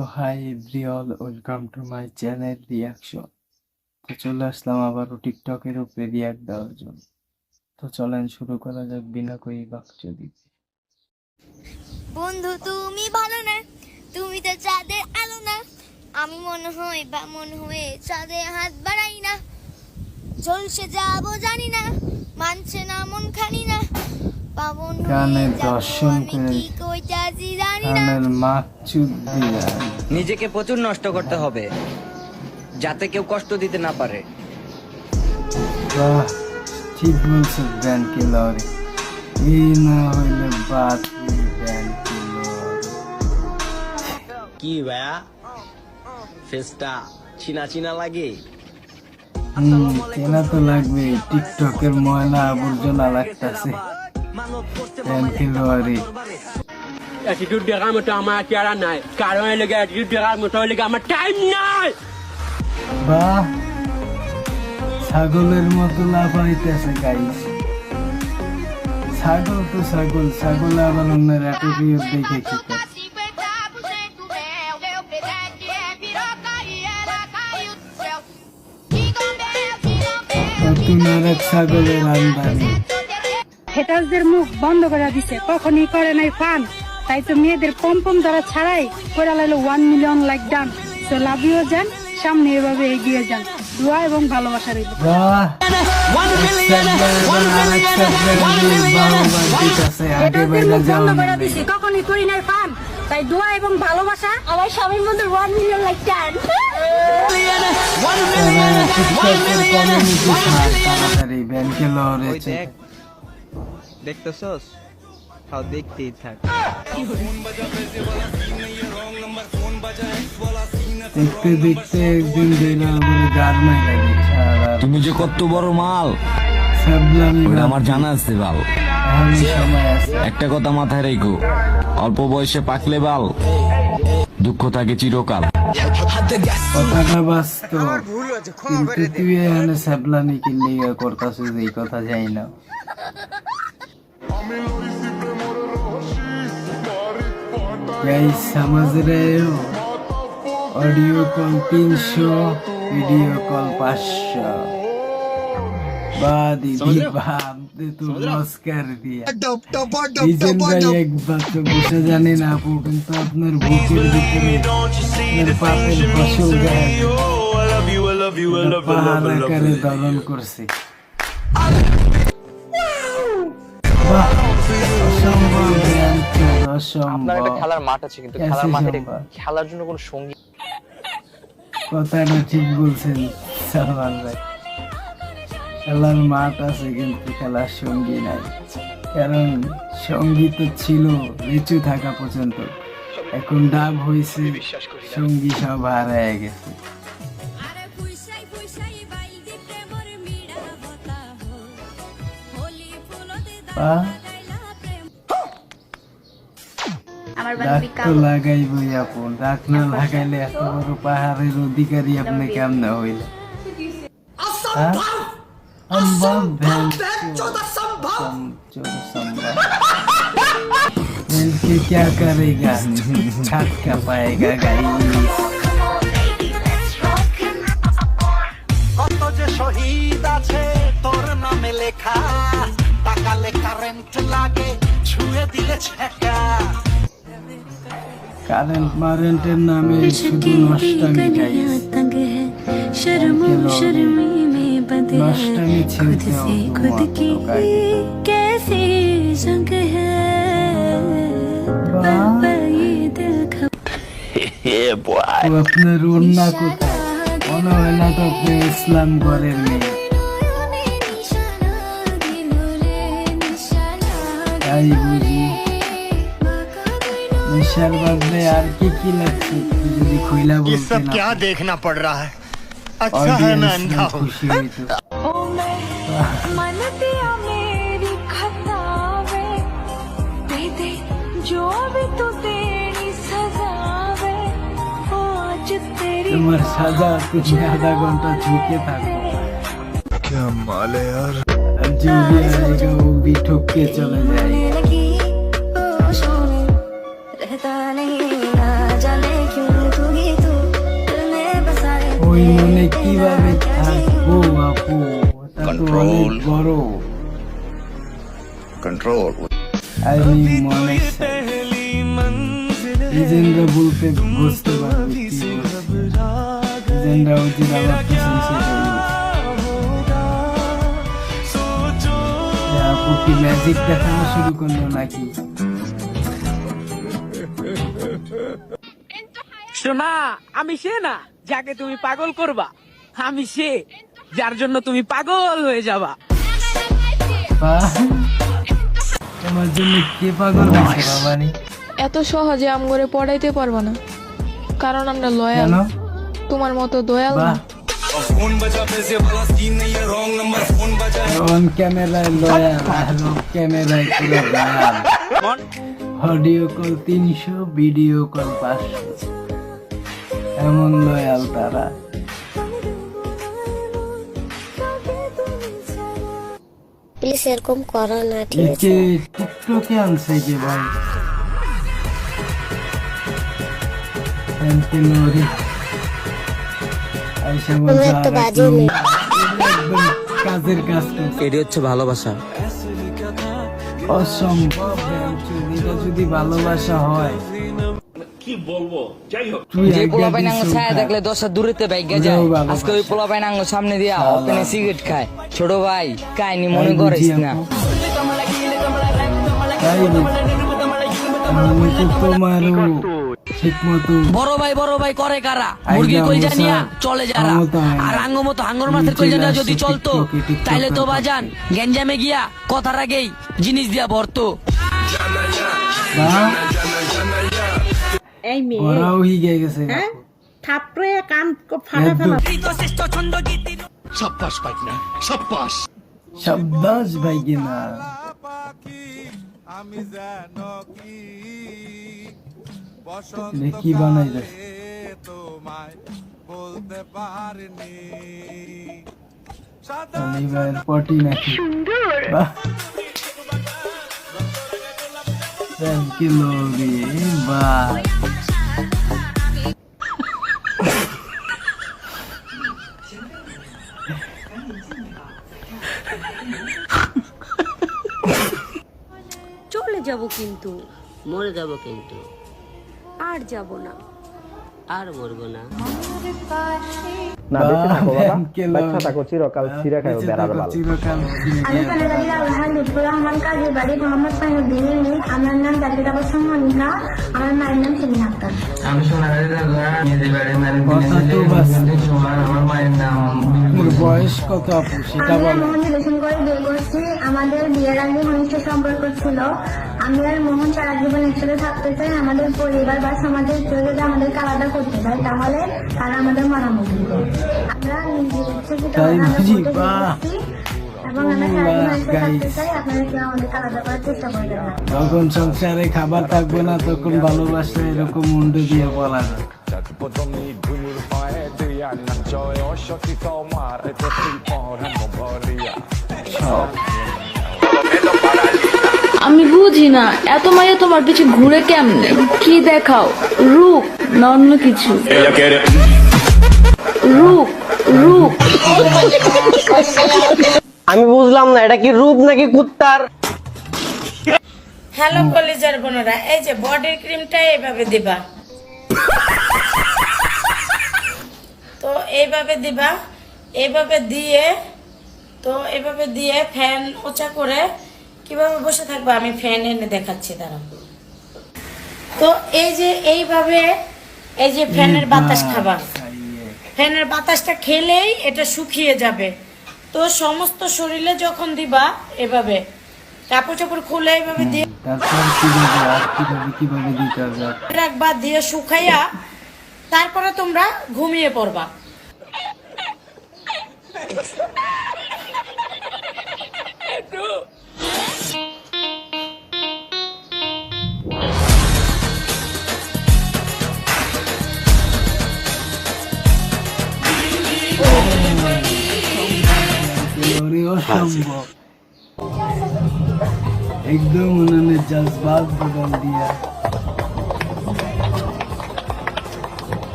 তো hi everyone, welcome to my channel reaction. তো চলে আসলাম আবারও টিকটকের উপরে রিয়াক্ট দেওয়ার জন্য। তো চলেন শুরু করা যাক বিনা কই বাক্য দিতে। বন্ধু তুমি ভালো না, তুমি তো চাঁদের আলো না, আমি মনে হয় বা মনে হয়ে চাঁদে হাত বাড়াই না, ঝলসে যাবো জানি না, মানছে না মন খানি না, পাবন গানে দর্শন করে কি কইতাছি জানি না। গানের মাকচুদ দিয়া নিজেকে প্রচুর নষ্ট করতে হবে যাতে কেউ কষ্ট দিতে না পারে। বাহ, ঠিক বলছো ব্যান্ড কিলার। এই না হইলে বাদ ব্যান্ড কিলার। কি ভাইয়া ফেসটা চিনা চিনা লাগে? কেনা তো লাগবে, টিকটকের ময়লা আবর্জনা লাগতেছে ব্যান্ড কিলারে। অ্যাটিটিউড দেখার মতো আমার চেহারা নাই, কারণ লেগে অ্যাটিটিউড দেখার মতো লেগে আমার টাইম নাই। বাহ, ছাগলের মতো লাফাইতেছে গাইস। ছাগল তো ছাগল, ছাগল আবার অন্যের অ্যাটিটিউড দেখে কি করে? নতুন আর এক ছাগলের আমদানি। হেটারদের মুখ বন্ধ করে দিছে, কখনই করে নাই ফান। তাই তো মেয়েদের পম্পম দ্বারা ছাড়াই করে লাইলো 1 মিলিয়ন লাইক ডান। তো লাভ ইউ যান, সামনে এভাবে এগিয়ে যান, দোয়া এবং ভালোবাসা রইল। বাহ, আগে বাইরে যাও বন্ধ করে দিছে, কখনই করি নাই ফান। তাই দোয়া এবং ভালোবাসা আমার স্বামীর মধ্যে 1 মিলিয়ন লাইক টান। টিকটকের কমিউনিটি তাড়াতাড়ি ব্যাংকে লড়েছে। দেখতেছস? তাও দেখতেই থাক। দেখতে দেখতে একদিন দিন আমার গার নাই লাগে। তুমি যে কত বড় মাল সাবলামি ওটা আমার জানা আছে বাল। এখনো সময় আছে। একটা কথা মাথায় রেখো, অল্প বয়সে পাকলে বাল, দুঃখ থাকে চিরকাল। কথাটা বাস্তব, কিন্তু তুই এখানে সাবলামি কিনলে করতেছিস এই কথা যাই না। গাইস সমাজরে অডিও কল 300, ভিডিও কল 500। दीदी बाप ने तो लॉस कर दिया। रीजन भाई एक बात तो बुझा जाने ना आपको, किंतु अपने बुकेर ভিতরে मेरे पापे बसो गए पाहाड़ा करे दलन करছে। আপনার একটা খেলার মাঠ আছে, কিন্তু খেলার মাঠে খেলার জন্য কোনো সঙ্গী। কথাটা ঠিক বলছেন সালমান ভাই, খেলার মাঠ আছে কিন্তু খেলার সঙ্গী নাই। কারণ সঙ্গী তো ছিল লিচু থাকা পর্যন্ত, এখন ডাব হয়েছে, সঙ্গী সব হারায় গেছে। ডাক তো লাগাইবই আপন, ডাক না লাগাইলে এত বড় পাহাড়ের অধিকারী আপনি কেমন হইলে? क्या करेगा, छत का पाएगा गाइस। কত যে শহীদ আছে তোর নামে লেখা, টাকালে কারেন্ট লাগে ছুঁয়ে দিলে ছেকা। কারেন্ট মারেন্টের নামে শুধু নষ্টামি গাইস। नष्टमी छिलते हो खुद की कैसी संग है बाबा ये दिल वो अपने रोना को मने হয় না তো আপনি ইসলাম ঘরের মেয়ে। তাই বুঝি নিশার বদলে আর কি লাগছে যদি খুইলা বলতে না। ये सब क्या देखना पड़ रहा है? अच्छा है मैं अंधा हूँ। তোমার সাজা তুমি आधा घंटा झुके থাকো। क्या माल है यार। जो भी आएगा वो भी ठोक के चले जाएगा। रहता नहीं ना जाने क्यों আমি মনে কিভাবে থাকবো আপু, এটা তো অনেক বড়। कंट्रोल আমি মনে এজেন্ডা বলতে বুঝতে পারবে এজেন্ডা উচিত আমার আপু কি ম্যাজিক দেখানো শুরু করলো নাকি? শোনা, আমি সে না যাকে তুমি পাগল করবা, আমি সে যার জন্য তুমি পাগল হয়ে যাবা। বাহ, তোমার জন্য কে পাগল হয়েছে বাবানি? এত সহজে আম করে পড়াইতে পারবো না, কারণ আমরা লয়াল, কেন? তোমার মতো দয়াল না। বাহ, অন ক্যামেরায় লয়াল আর অফ ক্যামেরায় পুরো loyal. Audio call 300, video call 500, এমন লয়াল তারা। প্লিজ এরকম করো না, ঠিক আছে? একে টিকটকে আনছে যে ভাই, থ্যাংক ইউ লোরি। আইসা বলছে একটা আর বাজে একদম মেয়ে। কাজের কাজ করছে। এটি হচ্ছে ভালোবাসা। অসম্ভব actually, এটা যদি ভালোবাসা হয় কি বলবো, যাই হোক যে পোলাপাইন আঙ্গ ছায়া দেখলে 10 হাত দূরেতে বাইকে যায়, আজকে ওই পোলাপাইন আঙ্গ সামনে দিয়া ওখানে সিগারেট খায়। ছোট ভাই কাহিনী মনে করিস না। ঠিক মতো বড় ভাই করে কারা? মুরগি কই জানিয়া চলে যারা, আর আঙ্গ মতো হাঙ্গর মাছের কই জানিয়া যদি চলতো, তাইলে তো বাজান গেঞ্জামে গিয়া কথার আগেই জিনিস দিয়া ভরতো। এই মেয়ে ওরাও হিগে গেছে। থাপড়ে কান ফাটা ফেলা। শাবাশ ভাই কিনা কি বানাই যায় পটি নাকি? বাহ, থ্যাংক ইউ লোরি। বাহ, চলে যাব কিন্তু, মরে যাব কিন্তু আর যাব না। আর মরবো না। চিরকাল ছিঁড়ে রহমান কাজীর বাড়ি মোহাম্মদ ফাইনুদ্দিন, আমার নাম জাকির আবার সম্মানিকা, আমার মায়ের নাম সেলিনা আক্তার। বয়স কত আপু সেটা আমি আর বলো। মোহন রিলেশন করে বিয়ে করছি। আমাদের বিয়ের আগে ঘনিষ্ঠ সম্পর্ক ছিল। আমি আর মোহন সারা জীবন একসাথে থাকতে চাই। আমাদের পরিবার বা সমাজের কেউ যদি আমাদেরকে আলাদা করতে চায়, তাহলে তারা আমাদের মারামারি করে। আমরা নিজেদের থেকে তাই বুঝি? করতে বাহ, পেরেছি এবং আমরা সারা জীবন একসাথে থাকতে চাই। আপনারা কেউ আমাদেরকে আলাদা করার চেষ্টা করবেন না। যখন সংসারে খাবার থাকবে না তখন ভালোবাসা এরকম মুন্ডে দিয়ে বলা যায়। আমি বুঝি না এত মায়া তোমার পিছে ঘুরে কেমনে, কি দেখাও, রূপ না অন্য কিছু? রূপ রূপ আমি বুঝলাম না এটা কি রূপ নাকি কুত্তার? হ্যালো কলেজের বোনেরা, এই যে বডি ক্রিমটা এইভাবে দিবা, তো এইভাবে দিবা, এইভাবে দিয়ে ফ্যান ওচা করে কিভাবে বসে থাকবা আমি ফ্যান এনে দেখাচ্ছি, দাঁড়াও। তো এই যে এইভাবে এই যে ফ্যানের বাতাস খাবা, ফ্যানের বাতাসটা খেলেই এটা শুকিয়ে যাবে। তো সমস্ত শরীরে যখন দিবা এভাবে কাপড় চাপড় খুলে এইভাবে দিয়ে তারপর কিভাবে দিতে হবে? রাখবা, দিয়ে শুকাইয়া তারপরে তোমরা ঘুমিয়ে পড়বা। অসম্ভব, একদম উन्होंने जज्बात बदल दिया।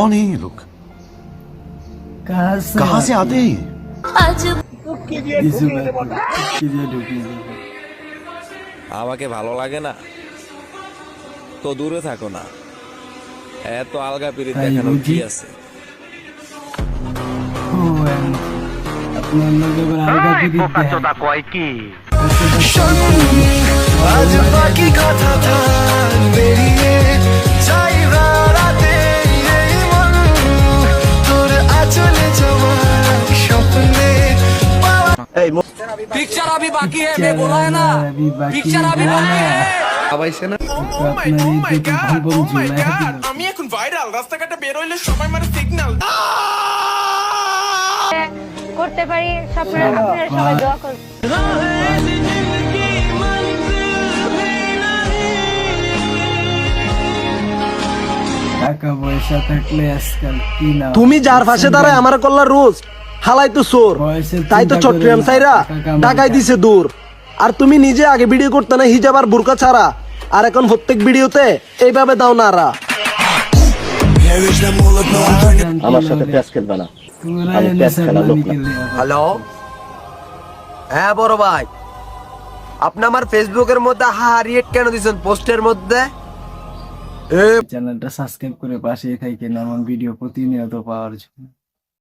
कौन है ये लोग कहाँ से आते हैं আমাকে ভালো লাগে না তো দূরে থাকো না এত আলগা পিরিত দেখানোর কি আছে আপনার লোক এবার আলগা পিরিত কয় কি আজ বাকি কথা থাক বেরিয়ে যাই রাতে এই মন তোর আঁচলে জমা স্বপ্নে पिक्चर अभी बाकी है मैं बोला है ना पिक्चर अभी बाकी है আমি এখন ভাইরাল রাস্তাঘাটে বের হইলে সবাই মারে সিগন্যাল করতে পারি স্বপ্নের আপনারা সবাই দোয়া করুন টাকা পয়সা থাকলে আজকাল কি না তুমি যার পাশে দাঁড়ায় আমার কল্লা রোজ হালাই তো চোর তাই তো চট্টগ্রাম সাইরা ঢাকায় দিছে দূর আর তুমি নিজে আগে ভিডিও করতে না হিজাব আর বুরকা ছাড়া আর এখন প্রত্যেক ভিডিওতে এইভাবে দাও নারা আমার সাথে প্যাস খেলবে না আমি প্যাস খেলা লোক না হ্যালো হ্যাঁ বড় ভাই আপনি আমার ফেসবুকের মধ্যে রিয়েট কেন দিছেন পোস্টের মধ্যে চ্যানেলটা সাবস্ক্রাইব করে পাশে থাকেন এমন ভিডিও প্রতিনিয়ত পাওয়ার জন্য।